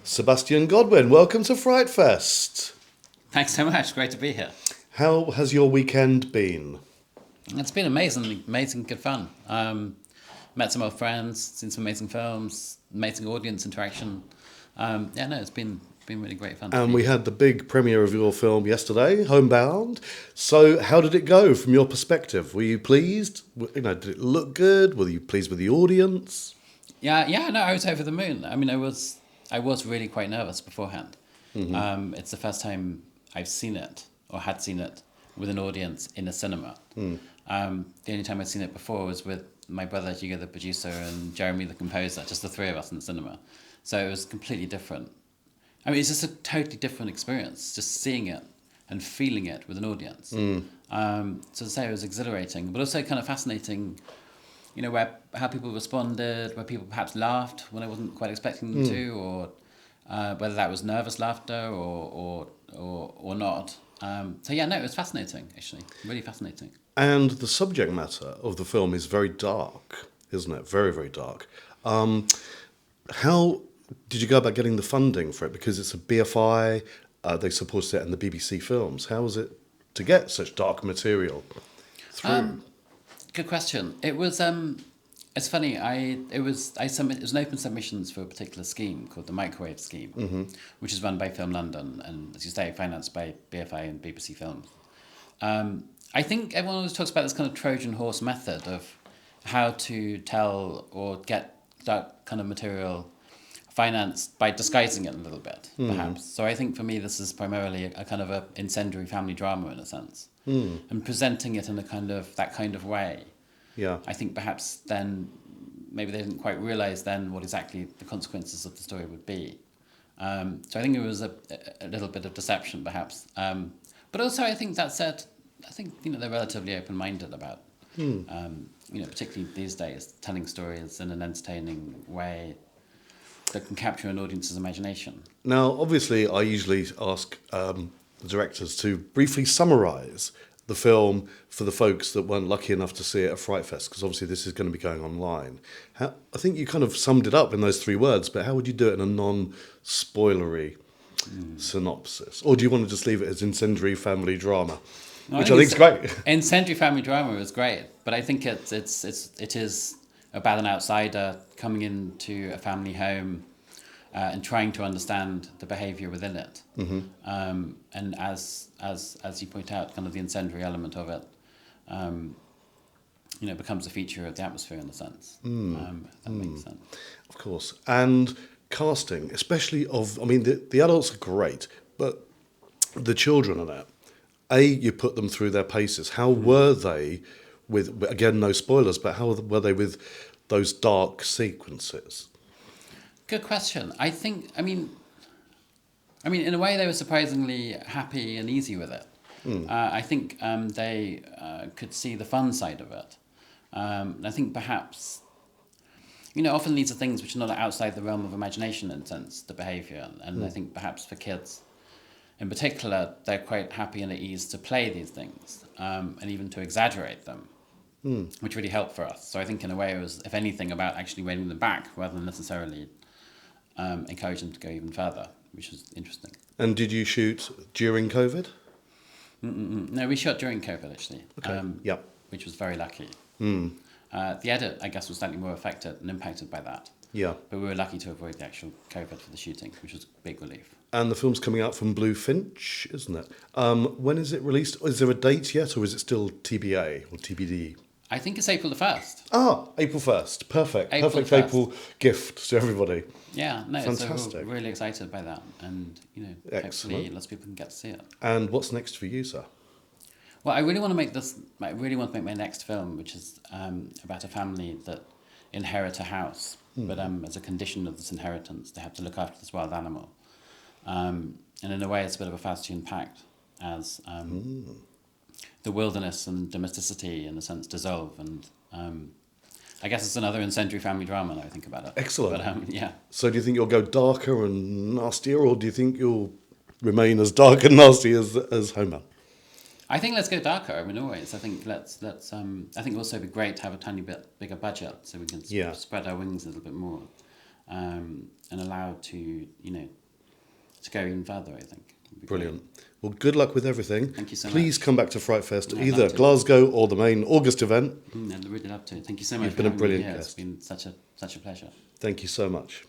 Sebastian Godwin, welcome to FrightFest. Thanks so much. Great to be here. How has your weekend been? It's been amazing, good fun. Met some old friends, seen some amazing films, amazing audience interaction. It's been really great fun. And we had the big premiere of your film yesterday, Homebound. So how did it go from your perspective? Were you pleased? Did it look good? Were you pleased with the audience? I was over the moon. I mean, I was really quite nervous beforehand. Mm-hmm. It's the first time I've seen it, or had seen it, with an audience in a cinema. The only time I'd seen it before was with my brother Hugo, the producer, and Jeremy, the composer, just the three of us in the cinema. So it was completely different. I mean, it's just a totally different experience, just seeing it and feeling it with an audience. So to say it was exhilarating, but also kind of fascinating, how people responded, where people perhaps laughed when I wasn't quite expecting them to, or whether that was nervous laughter or not. It was fascinating, actually, really fascinating. And the subject matter of the film is very dark, isn't it? Very, very dark. How did you go about getting the funding for it? Because it's a BFI, they supported it in the BBC Films. How was it to get such dark material through? Good question. It was. It's funny. It was an open submissions for a particular scheme called the McEvoy scheme, which is run by Film London and, as you say, financed by BFI and BBC Films. I think everyone always talks about this kind of Trojan horse method of how to tell or get that kind of material financed by disguising it a little bit, perhaps. So I think for me this is primarily a kind of a incendiary family drama in a sense, and presenting it in that kind of way. Yeah, I think perhaps then maybe they didn't quite realise then what exactly the consequences of the story would be. So I think it was a little bit of deception perhaps, but also I think that said, I think they're relatively open-minded about, particularly these days, telling stories in an entertaining way that can capture an audience's imagination. Now, obviously, I usually ask the directors to briefly summarise the film for the folks that weren't lucky enough to see it at FrightFest, because obviously this is going to be going online. I think you kind of summed it up in those three words, but how would you do it in a non-spoilery synopsis? Or do you want to just leave it as incendiary family drama? Which I think is great. Incendiary family drama is great, but I think it is about an outsider coming into a family home and trying to understand the behaviour within it. And as you point out, kind of the incendiary element of it, becomes a feature of the atmosphere in a sense. If that makes sense. Of course. And casting, especially the adults are great, but the children in it, you put them through their paces. How were they with, again, no spoilers, but how were they with those dark sequences? Good question. I think, I mean, in a way they were surprisingly happy and easy with it. I think they could see the fun side of it. And I think perhaps, often these are things which are not outside the realm of imagination in a sense, the behaviour. And I think perhaps for kids in particular, they're quite happy and at ease to play these things and even to exaggerate them, which really helped for us. So I think in a way it was, if anything, about actually reining them back rather than necessarily encourage them to go even further, which was interesting. And did you shoot during COVID? No, we shot during COVID actually. Okay. Which was very lucky. The edit, I guess, was slightly more affected and impacted by that. Yeah. But we were lucky to avoid the actual COVID for the shooting, which was a big relief. And the film's coming out from Blue Finch, isn't it? When is it released? Is there a date yet, or is it still TBA or TBD? I think it's April the 1st. April 1st. Perfect. April Perfect 1st. April gift to everybody. Yeah, no, Fantastic. So we're really excited by that. And, hopefully lots of people can get to see it. And what's next for you, sir? Well, I really want to make my next film, which is about a family that inherit a house. But as a condition of this inheritance, they have to look after this wild animal. And in a way, it's a bit of a Faustian pact as the wilderness and domesticity, in a sense, dissolve. And I guess it's another incendiary family drama now I think about it. Excellent. But, yeah. So do you think you'll go darker and nastier, or do you think you'll remain as dark and nasty as Homer? I think let's go darker. Always. I think let's. I think also it'd be great to have a tiny bit bigger budget so we can spread our wings a little bit more, and allow to to go even further, I think. Would be Brilliant. Well, good luck with everything. Thank you so Please much. come back to FrightFest, I'd either love to. Glasgow or the main August event. I'd really love to. Thank you so much. You've for been a having me brilliant here. guest. It's been such a pleasure. Thank you so much.